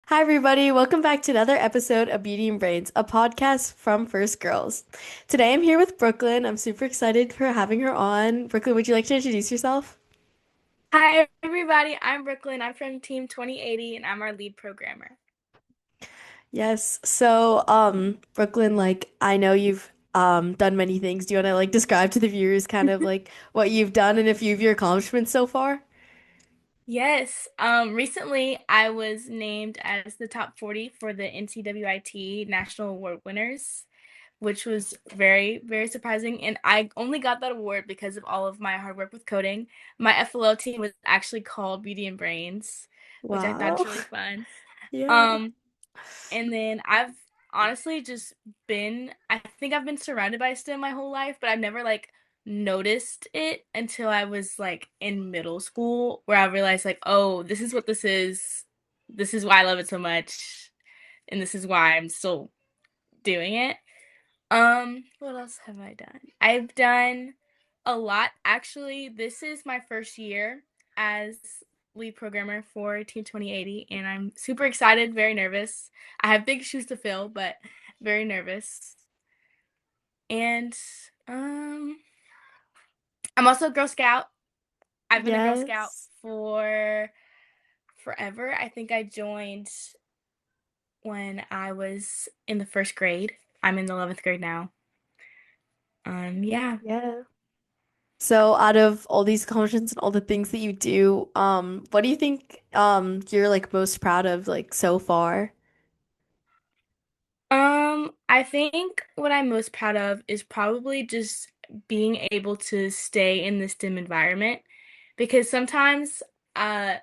Hi, everybody. Welcome back to another episode of Beauty and Brains, a podcast from First Girls. Today I'm here with Brooklyn. I'm super excited for having her on. Brooklyn, would you like to introduce yourself? Hi, everybody. I'm Brooklyn. I'm from Team 2080, and I'm our lead programmer. Yes. Brooklyn, I know you've done many things. Do you want to describe to the viewers kind of like what you've done and a few of your accomplishments so far? Yes, recently I was named as the top 40 for the NCWIT National Award winners, which was very, very surprising. And I only got that award because of all of my hard work with coding. My FLO team was actually called Beauty and Brains, which I thought Wow. is really fun. Yeah. Um, And then I've honestly just I think I've been surrounded by STEM my whole life, but I've never noticed it until I was like in middle school where I realized like, oh, this is what this is. This is why I love it so much. And this is why I'm still doing it. What else have I done? I've done a lot. Actually, this is my first year as lead programmer for Team 2080, and I'm super excited, very nervous. I have big shoes to fill, but very nervous. And um, I'm also a Girl Scout. I've been a Girl Scout Yes. for forever. I think I joined when I was in the first grade. I'm in the 11th grade now. Yeah. Yeah. So out of all these accomplishments and all the things that you do, what do you think you're like most proud of like so far? I think what I'm most proud of is probably just being able to stay in the STEM environment because sometimes uh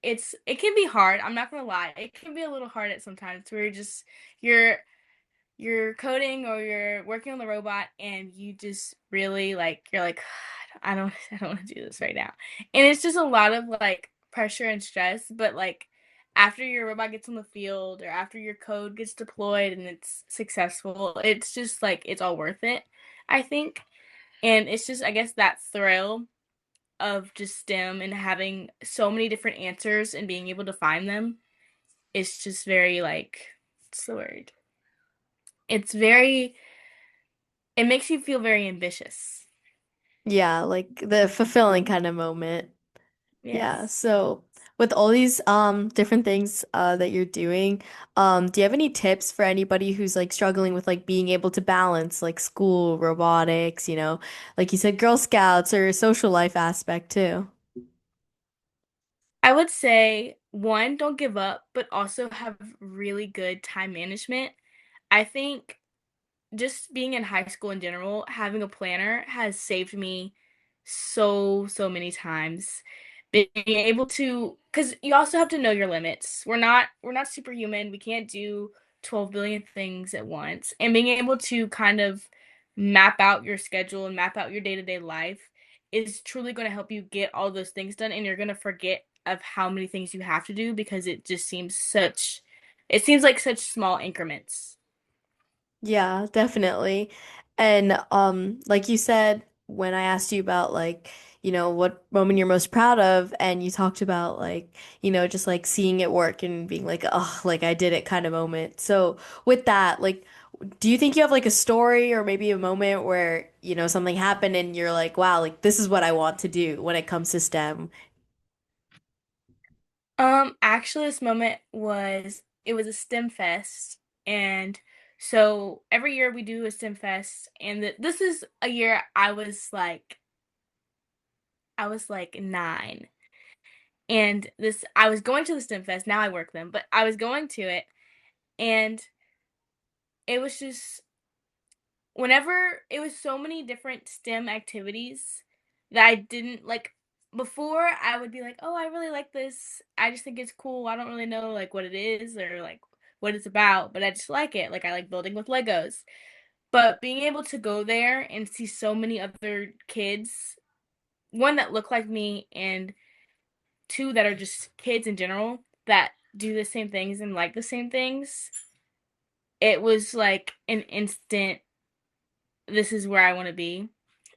it can be hard. I'm not gonna lie. It can be a little hard at sometimes where you're you're coding or you're working on the robot and you just really you're like I don't want to do this right now. And it's just a lot of like pressure and stress, but like after your robot gets on the field or after your code gets deployed and it's successful, it's just like it's all worth it, I think. And it's just I guess that thrill of just STEM and having so many different answers and being able to find them is just very like what's the word? It's very it makes you feel very ambitious. Yeah, like the fulfilling kind of moment. Yeah, Yes. so with all these different things that you're doing, do you have any tips for anybody who's like struggling with like being able to balance like school, robotics, like you said, Girl Scouts or social life aspect too? I would say one, don't give up, but also have really good time management. I think just being in high school in general, having a planner has saved me so many times. Being able to, because you also have to know your limits. We're not superhuman. We can't do 12 billion things at once. And being able to kind of map out your schedule and map out your day-to-day life is truly going to help you get all those things done. And you're going to forget of how many things you have to do because it seems like such small increments. Yeah, definitely. And like you said when I asked you about like, what moment you're most proud of and you talked about like, just like seeing it work and being like, oh, like I did it kind of moment. So with that, like do you think you have like a story or maybe a moment where, something happened and you're like, wow, like this is what I want to do when it comes to STEM? Actually, this moment it was a STEM fest, and so every year we do a STEM fest, and this is a year I was like 9, and this I was going to the STEM fest. Now I work them, but I was going to it, and it was just whenever it was so many different STEM activities that I didn't like before I would be like, "Oh, I really like this. I just think it's cool. I don't really know like what it is or like what it's about, but I just like it. Like I like building with Legos." But being able to go there and see so many other kids, one that look like me and two that are just kids in general that do the same things and like the same things, it was like an instant this is where I want to be.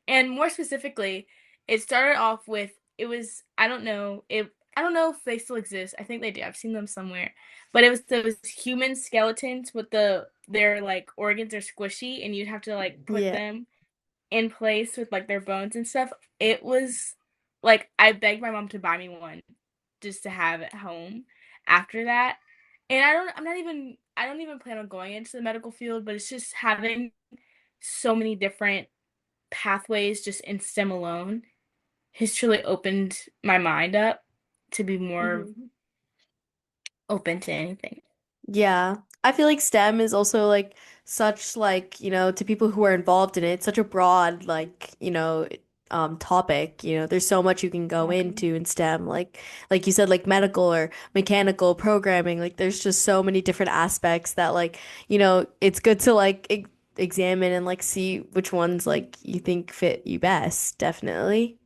And more specifically, it started off with it was I don't know it. I don't know if they still exist. I think they do. I've seen them somewhere. But it was those human skeletons with their like organs are squishy and you'd have to like put Yeah. them in place with like their bones and stuff. It was like I begged my mom to buy me one just to have at home after that. And I don't even plan on going into the medical field, but it's just having so many different pathways just in STEM alone has truly opened my mind up to be more Mhm. open to anything. Yeah. I feel like STEM is also like such like, to people who are involved in it, it's such a broad like, topic. There's so much you can go Exactly. into in STEM, like you said, like medical or mechanical programming. Like there's just so many different aspects that like, it's good to like examine and like see which ones like you think fit you best, definitely.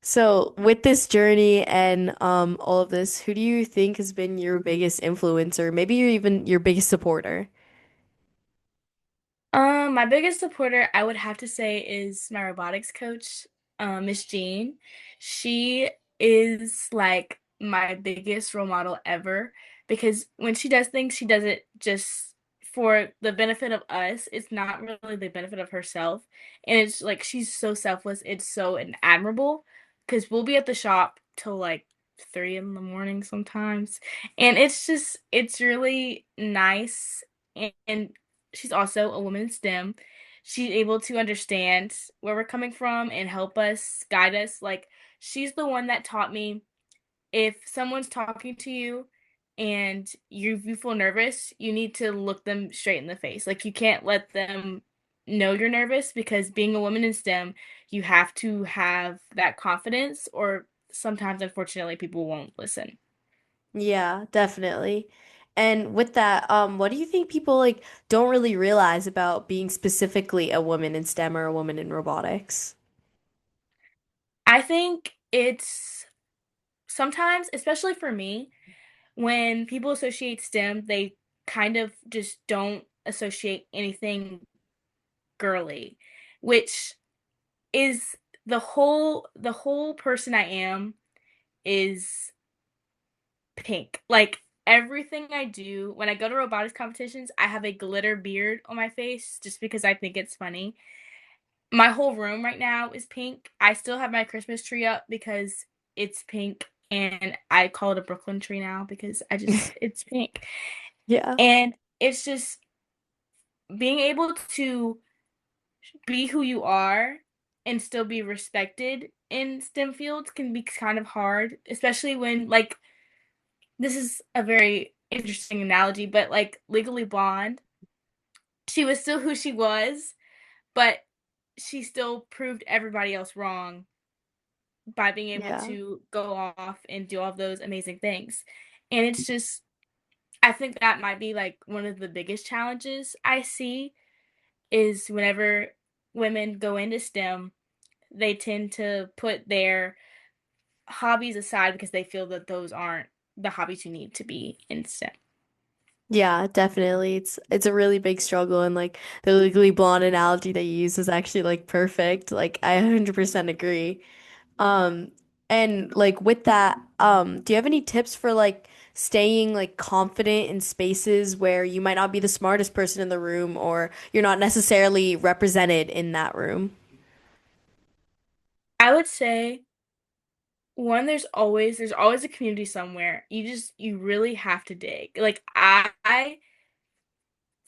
So, with this journey and all of this, who do you think has been your biggest influencer? Maybe you're even your biggest supporter. My biggest supporter, I would have to say, is my robotics coach, Miss Jean. She is like my biggest role model ever because when she does things, she does it just for the benefit of us. It's not really the benefit of herself. And it's like she's so selfless. It's so admirable because we'll be at the shop till like 3 in the morning sometimes. And it's really nice. And she's also a woman in STEM. She's able to understand where we're coming from and help us, guide us. Like, she's the one that taught me if someone's talking to you and you feel nervous, you need to look them straight in the face. Like, you can't let them know you're nervous because being a woman in STEM, you have to have that confidence, or sometimes, unfortunately, people won't listen. Yeah, definitely. And with that, what do you think people like don't really realize about being specifically a woman in STEM or a woman in robotics? I think it's sometimes, especially for me, when people associate STEM, they kind of just don't associate anything girly, which is the whole person I am is pink. Like everything I do, when I go to robotics competitions, I have a glitter beard on my face just because I think it's funny. My whole room right now is pink. I still have my Christmas tree up because it's pink and I call it a Brooklyn tree now because I just it's pink. Yeah. And it's just being able to be who you are and still be respected in STEM fields can be kind of hard, especially when, like, this is a very interesting analogy, but like Legally Blonde, she was still who she was, but she still proved everybody else wrong by being able Yeah. to go off and do all of those amazing things. And it's just, I think that might be like one of the biggest challenges I see is whenever women go into STEM, they tend to put their hobbies aside because they feel that those aren't the hobbies you need to be in STEM. Yeah, definitely. It's a really big struggle and like the Legally Blonde analogy that you use is actually like perfect. Like I 100% agree. Um, and like with that, do you have any tips for like staying like confident in spaces where you might not be the smartest person in the room or you're not necessarily represented in that room? I would say one, there's always a community somewhere. You really have to dig. Like I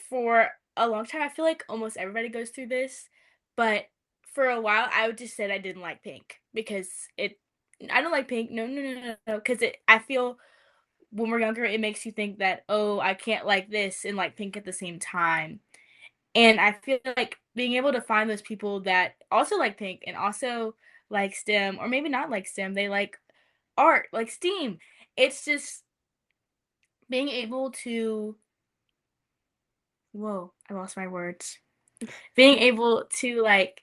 for a long time I feel like almost everybody goes through this, but for a while I would just said I didn't like pink because it I don't like pink. No, no, no, no, no. Because it I feel when we're younger it makes you think that, oh, I can't like this and like pink at the same time. And I feel like being able to find those people that also like pink and also like STEM, or maybe not like STEM, they like art, like STEAM. It's just being able to, whoa, I lost my words. Being able to like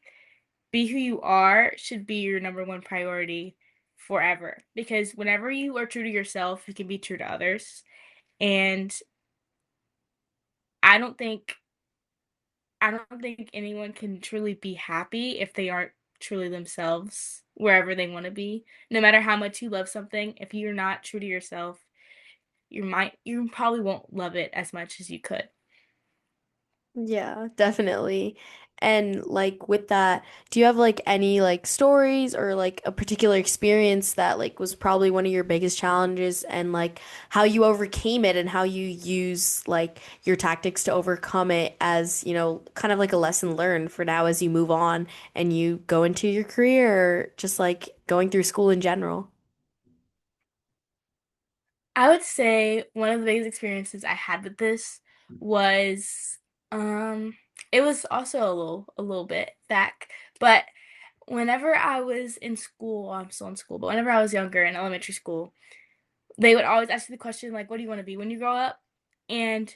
be who you are should be your number one priority forever. Because whenever you are true to yourself, you can be true to others. And I don't think I don't think anyone can truly be happy if they aren't truly themselves wherever they want to be. No matter how much you love something, if you're not true to yourself, you probably won't love it as much as you could. Yeah, definitely. And like with that, do you have like any like stories or like a particular experience that like was probably one of your biggest challenges and like how you overcame it and how you use like your tactics to overcome it as, kind of like a lesson learned for now as you move on and you go into your career or just like going through school in general? I would say one of the biggest experiences I had with this was um it was also a little bit back, but whenever I was in school, I'm still in school, but whenever I was younger in elementary school, they would always ask you the question like, what do you want to be when you grow up? And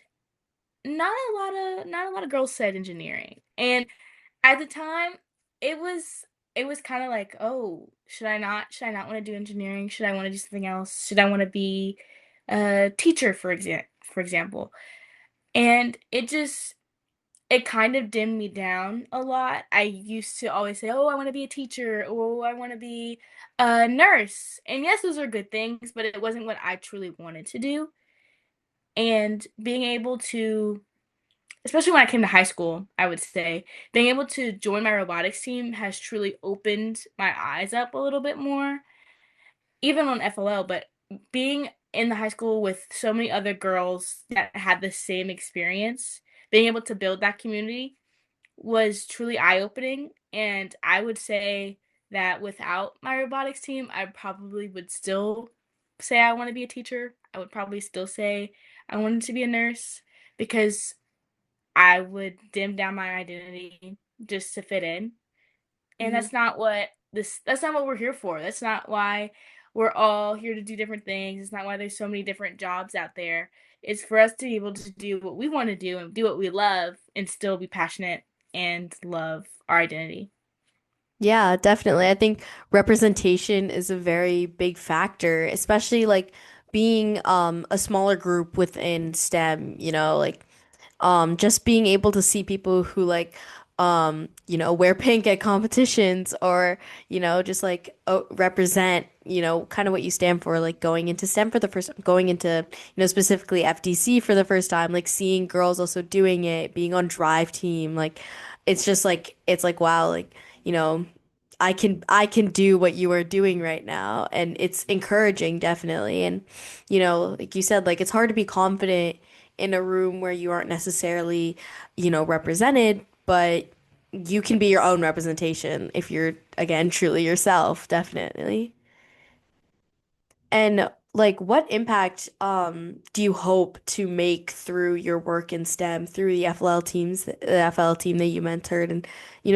not a lot of girls said engineering. And at the time, it was it was kind of like, oh, should I not want to do engineering? Should I want to do something else? Should I want to be a teacher, for example? And it kind of dimmed me down a lot. I used to always say, "Oh, I want to be a teacher. Oh, I want to be a nurse." And yes, those are good things, but it wasn't what I truly wanted to do. And being able to, especially when I came to high school, I would say, being able to join my robotics team has truly opened my eyes up a little bit more, even on FLL, but being in the high school with so many other girls that had the same experience, being able to build that community was truly eye-opening. And I would say that without my robotics team, I probably would still say I want to be a teacher. I would probably still say I wanted to be a nurse because I would dim down my identity just to fit in. And Mhm. that's not what we're here for. That's not why we're all here to do different things. It's not why there's so many different jobs out there. It's for us to be able to do what we want to do and do what we love and still be passionate and love our identity. Yeah, definitely. I think representation is a very big factor, especially like being a smaller group within STEM, like just being able to see people who like wear pink at competitions or just like represent kind of what you stand for, like going into STEM for the first, going into specifically FDC for the first time, like seeing girls also doing it, being on drive team, like it's just like it's like wow, like you know I can do what you are doing right now, and it's encouraging definitely. And like you said, like it's hard to be confident in a room where you aren't necessarily represented, but you can be your own representation if you're again truly yourself, definitely. And like what impact do you hope to make through your work in STEM, through the FLL teams, the FLL team that you mentored, and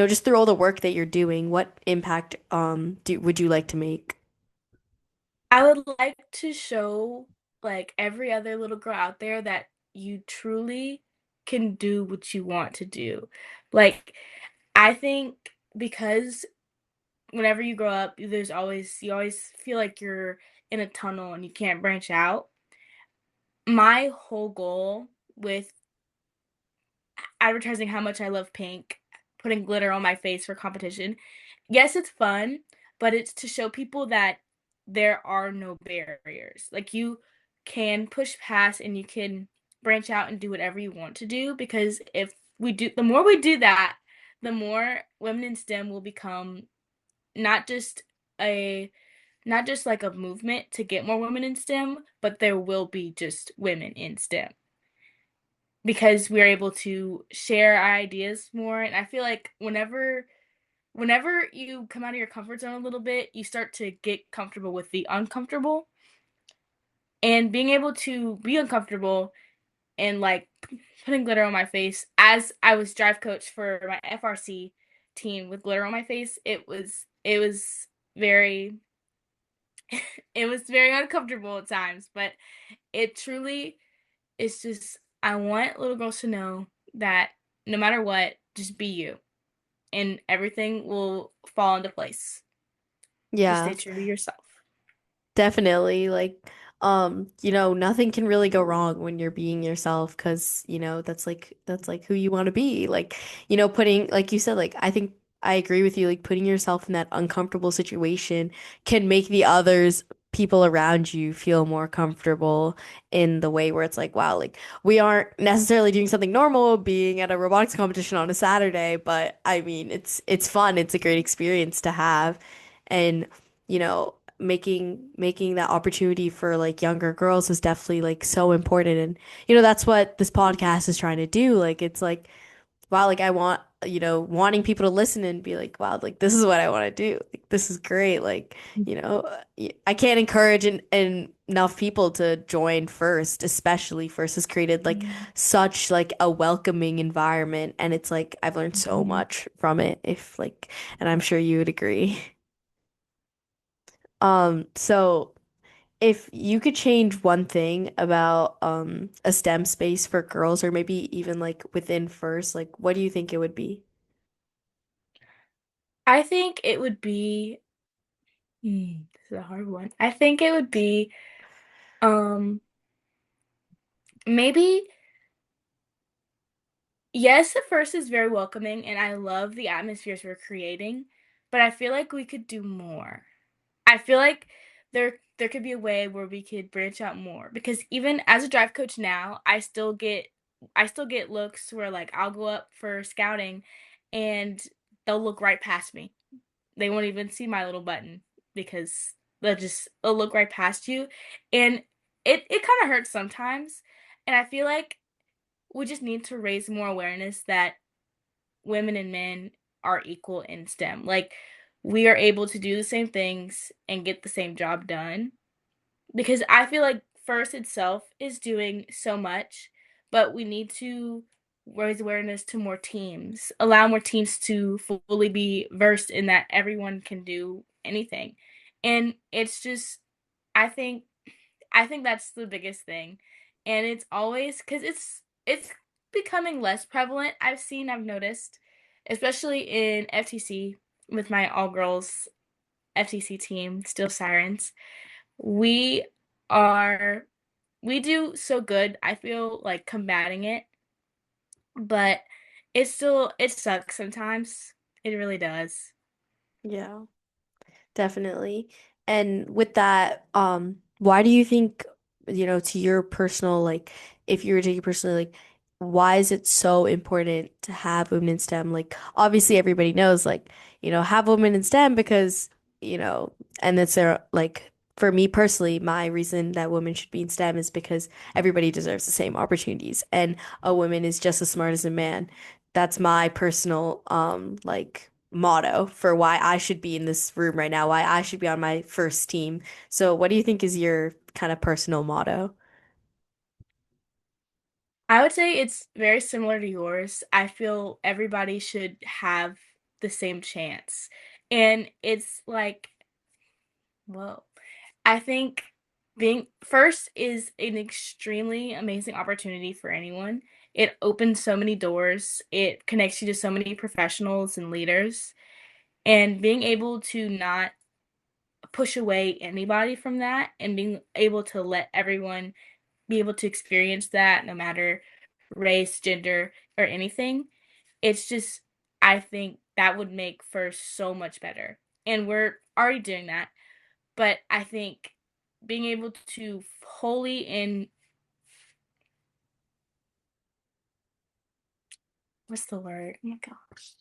just through all the work that you're doing, what impact would you like to make? I would like to show like every other little girl out there that you truly can do what you want to do. Like I think because whenever you grow up, you always feel like you're in a tunnel and you can't branch out. My whole goal with advertising how much I love pink, putting glitter on my face for competition. Yes, it's fun, but it's to show people that there are no barriers. Like you can push past and you can branch out and do whatever you want to do because the more we do that, the more women in STEM will become not just a not just like a movement to get more women in STEM, but there will be just women in STEM because we're able to share our ideas more. And I feel like whenever you come out of your comfort zone a little bit, you start to get comfortable with the uncomfortable. And being able to be uncomfortable and like putting glitter on my face as I was drive coach for my FRC team with glitter on my face, it was very it was very uncomfortable at times, but it truly is just I want little girls to know that no matter what, just be you and everything will fall into place. Just stay Yeah, true to yourself. definitely. Like, nothing can really go wrong when you're being yourself because, that's like who you want to be. Like, putting, like you said, like I think I agree with you. Like putting yourself in that uncomfortable situation can make the others, people around you, feel more comfortable in the way where it's like, wow, like we aren't necessarily doing something normal, being at a robotics competition on a Saturday, but I mean, it's fun. It's a great experience to have, and making that opportunity for like younger girls is definitely like so important, and that's what this podcast is trying to do. Like it's like wow, like I want, wanting people to listen and be like, wow, like this is what I want to do. Like this is great. Like, I can't encourage enough people to join First, especially First has created like Mhm. such like a welcoming environment, and it's like I've learned so Mhm. much from it, if like, and I'm sure you would agree. So if you could change one thing about a STEM space for girls, or maybe even like within First, like what do you think it would be? I think it would be, this is a hard one. I think it would be, um, maybe, yes, the first is very welcoming, and I love the atmospheres we're creating, but I feel like we could do more. I feel like there could be a way where we could branch out more because even as a drive coach now, I still get looks where like I'll go up for scouting and they'll look right past me. They won't even see my little button because they'll look right past you, and it kind of hurts sometimes. And I feel like we just need to raise more awareness that women and men are equal in STEM. Like we are able to do the same things and get the same job done because I feel like First itself is doing so much, but we need to raise awareness to more teams, allow more teams to fully be versed in that everyone can do anything. And it's just I think I think that's the biggest thing. And it's always cuz it's becoming less prevalent. I've noticed, especially in FTC with my all girls FTC team, Still Sirens. We are we do so good. I feel like combating it, but it sucks sometimes. It really does. Yeah. Definitely. And with that, why do you think, to your personal, like, if you were taking personally, like, why is it so important to have women in STEM? Like, obviously everybody knows, like, have women in STEM because, you know, and it's their, like, for me personally, my reason that women should be in STEM is because everybody deserves the same opportunities, and a woman is just as smart as a man. That's my personal, like, motto for why I should be in this room right now, why I should be on my first team. So, what do you think is your kind of personal motto? I would say it's very similar to yours. I feel everybody should have the same chance. And it's like, well, I think being first is an extremely amazing opportunity for anyone. It opens so many doors. It connects you to so many professionals and leaders. And being able to not push away anybody from that and being able to let everyone be able to experience that no matter race, gender, or anything, it's just, I think that would make First so much better. And we're already doing that. But I think being able to wholly in what's the word? Oh my gosh.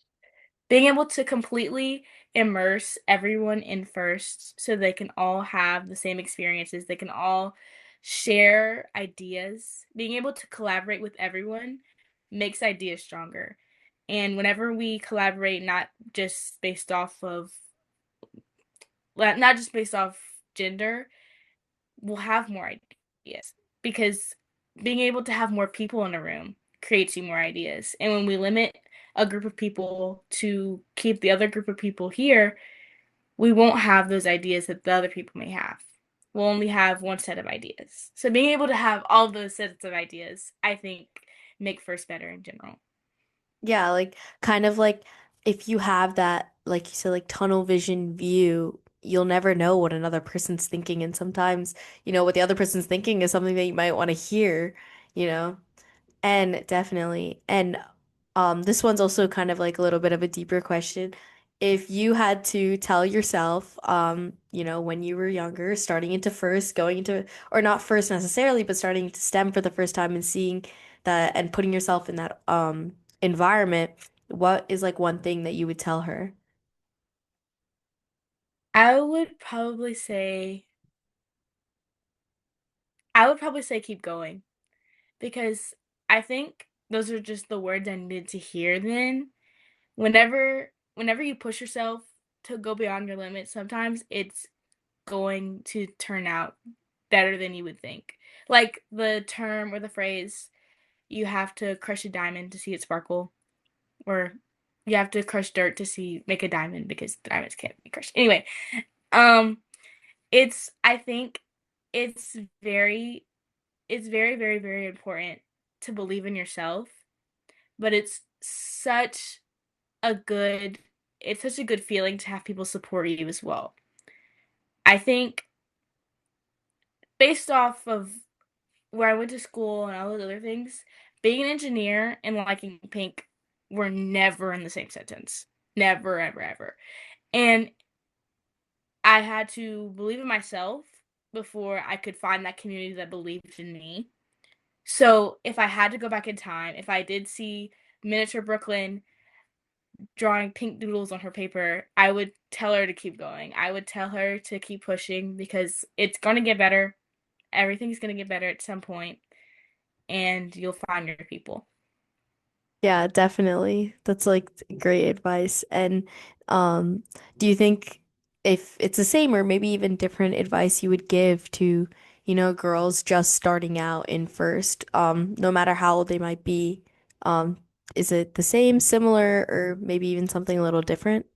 Being able to completely immerse everyone in First so they can all have the same experiences, they can all share ideas. Being able to collaborate with everyone makes ideas stronger. And whenever we collaborate, just based off of not just based off gender, we'll have more ideas because being able to have more people in a room creates you more ideas. And when we limit a group of people to keep the other group of people here, we won't have those ideas that the other people may have. We'll only have one set of ideas. So being able to have all those sets of ideas, I think, make First better in general. Yeah, like kind of like if you have that, like you said, like tunnel vision view, you'll never know what another person's thinking. And sometimes, what the other person's thinking is something that you might want to hear, you know? And definitely. And this one's also kind of like a little bit of a deeper question. if you had to tell yourself, when you were younger, starting into first, going into, or not first necessarily, but starting to STEM for the first time and seeing that and putting yourself in that environment, what is like one thing that you would tell her? I would probably say I would probably say keep going because I think those are just the words I needed to hear then. Whenever you push yourself to go beyond your limits, sometimes it's going to turn out better than you would think. Like the term or the phrase, you have to crush a diamond to see it sparkle, or you have to crush dirt to see make a diamond because diamonds can't be crushed. Anyway, um, I think it's very it's very, very, very important to believe in yourself, but a good it's such a good feeling to have people support you as well. I think based off of where I went to school and all those other things, being an engineer and liking pink were never in the same sentence. Never, ever, ever. And I had to believe in myself before I could find that community that believed in me. So if I had to go back in time, if I did see miniature Brooklyn drawing pink doodles on her paper, I would tell her to keep going. I would tell her to keep pushing because it's going to get better. Everything's going to get better at some point, and you'll find your people. Yeah, definitely. That's like great advice. And um, do you think if it's the same or maybe even different advice you would give to, girls just starting out in first, no matter how old they might be, um, is it the same, similar, or maybe even something a little different?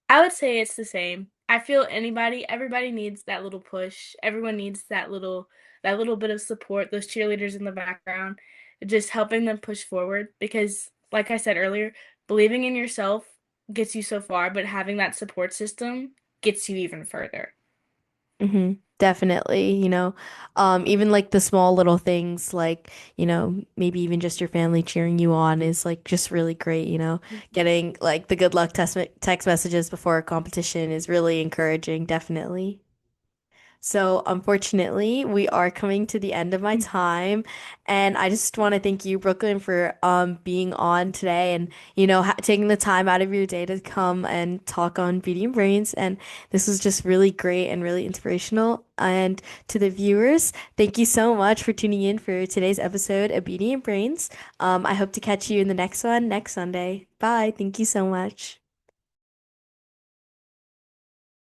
I would say it's the same. I feel everybody needs that little push. Everyone needs that little bit of support, those cheerleaders in the background, just helping them push forward because like I said earlier, believing in yourself gets you so far, but having that support system gets you even further. Definitely, even like the small little things like, maybe even just your family cheering you on is like just really great, getting like the good luck text messages before a competition is really encouraging, definitely. So, unfortunately, we are coming to the end of my time, and I just want to thank you, Brooklyn, for being on today and ha taking the time out of your day to come and talk on Beauty and Brains. And this was just really great and really inspirational. And to the viewers, thank you so much for tuning in for today's episode of Beauty and Brains. I hope to catch you in the next one next Sunday. Bye. Thank you so much.